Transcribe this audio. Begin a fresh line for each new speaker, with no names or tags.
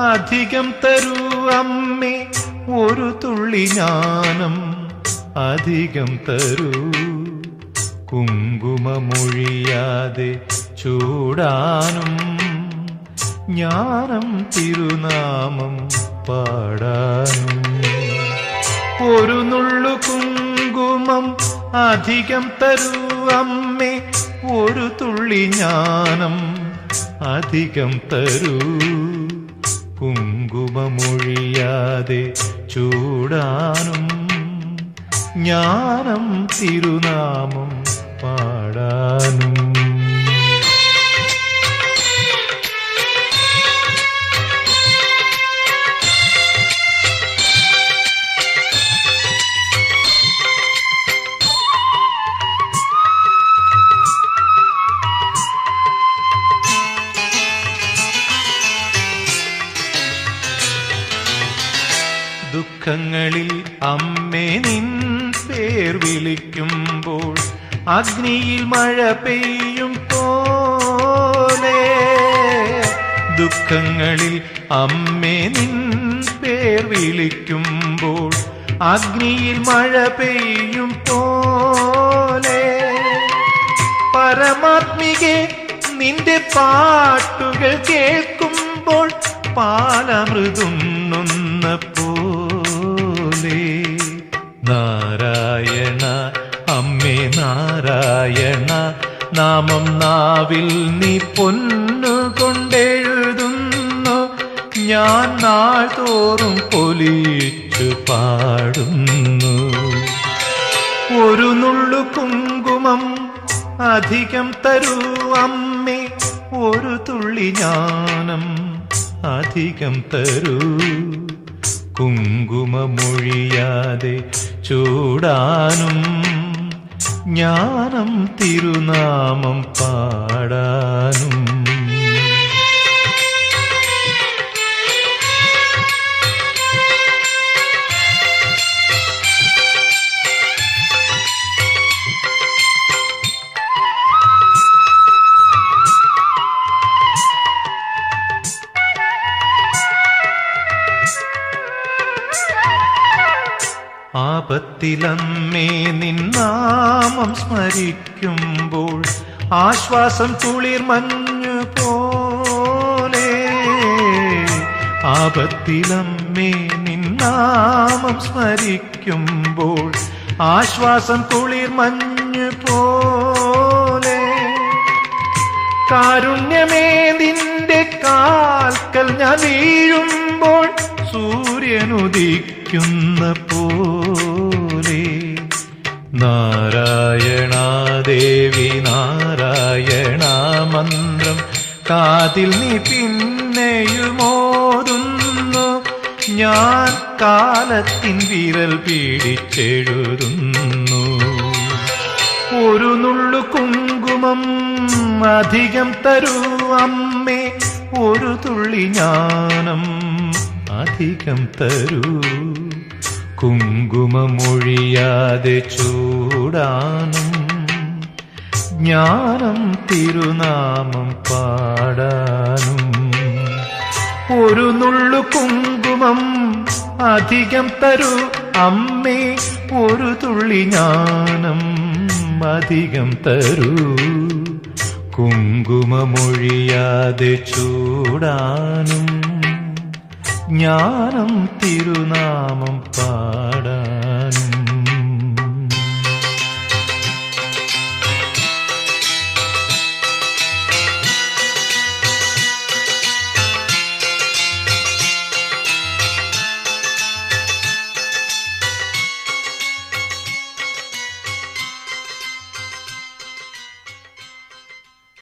അധികം തരൂ അമ്മേ ഒരു തുള്ളി ജ്ഞാനം അധികം തരൂ കുങ്കുമമൊഴിയാതെ ചൂടാനും ജ്ഞാനം തിരുനാമം പാടാനും ഒരു നുള്ളു കുങ്കുമം അധികം തരൂ അമ്മേ ഒരു തുള്ളി ജ്ഞാനം അധികം തരൂ കുങ്കുമമൊഴിയാതെ ചൂടാനും ജ്ഞാനം തിരുനാമം പാടാനും ദുഃഖങ്ങളിൽ അമ്മേ നിൻ പേർ വിളിക്കുമ്പോൾ അഗ്നിയിൽ മഴ പെയ്യും പോലെ ദുഃഖങ്ങളിൽ അമ്മേ നിൻ പേർ വിളിക്കുമ്പോൾ അഗ്നിയിൽ മഴ പെയ്യും പോലെ പരമാത്മികെ നിന്റെ പാട്ടുകൾ കേൾക്കുമ്പോൾ പാലമൃതുണ്ണുന്ന പോലെ നാരായണ അമ്മേ നാരായണ നാമം നാവിൽ നീ പൊന്നുകൊണ്ടെഴുതുന്നു ഞാൻ നാൾ തോറും പൊലിച്ചു പാടുന്നു ഒരു നുള്ളു കുങ്കുമം അധികം തരൂ അമ്മേ ഒരു തുള്ളി ജ്ഞാനം അധികം തരൂ കുങ്കുമമൊഴിയാതെ ചൂടാനും ജ്ഞാനം തിരുനാമം പാടാനും ആപത്തിലമ്മേ നിന്നാമം സ്മരിക്കുമ്പോൾ ആശ്വാസം കുളിർ മഞ്ഞു പോലെ ആപത്തിലമ്മേ നിന്നാമം സ്മരിക്കുമ്പോൾ ആശ്വാസം കുളിർ മഞ്ഞു പോലെ കാരുണ്യമേ നിന്റെ കാൽക്കൽ ഞാൻ വീഴുമ്പോൾ സൂര്യനുദിക്കുന്ന പോലെ നാരായണ ദേവി നാരായണ മന്ത്രം കാതിൽ നീ പിന്നെയുമോതുന്നു ഞാൻ കാലത്തിൻ വിരൽ പിടിച്ചെഴുതുന്നു ഒരു നുള്ളു കുങ്കുമം അധികം തരൂ അമ്മേ ഒരു തുള്ളി ജ്ഞാനം അധികം തരൂ കുങ്കുമമൊഴിയാതെ ചൂടാനും ജ്ഞാനം തിരുനാമം പാടാനും ഒരു നുള്ളു കുങ്കുമം അധികം തരൂ അമ്മേ ഒരു തുള്ളി ജ്ഞാനം അധികം തരൂ കുങ്കുമമൊഴിയാതെ ചൂടാനും ജ്ഞാനം തിരുനാമം പാടാനും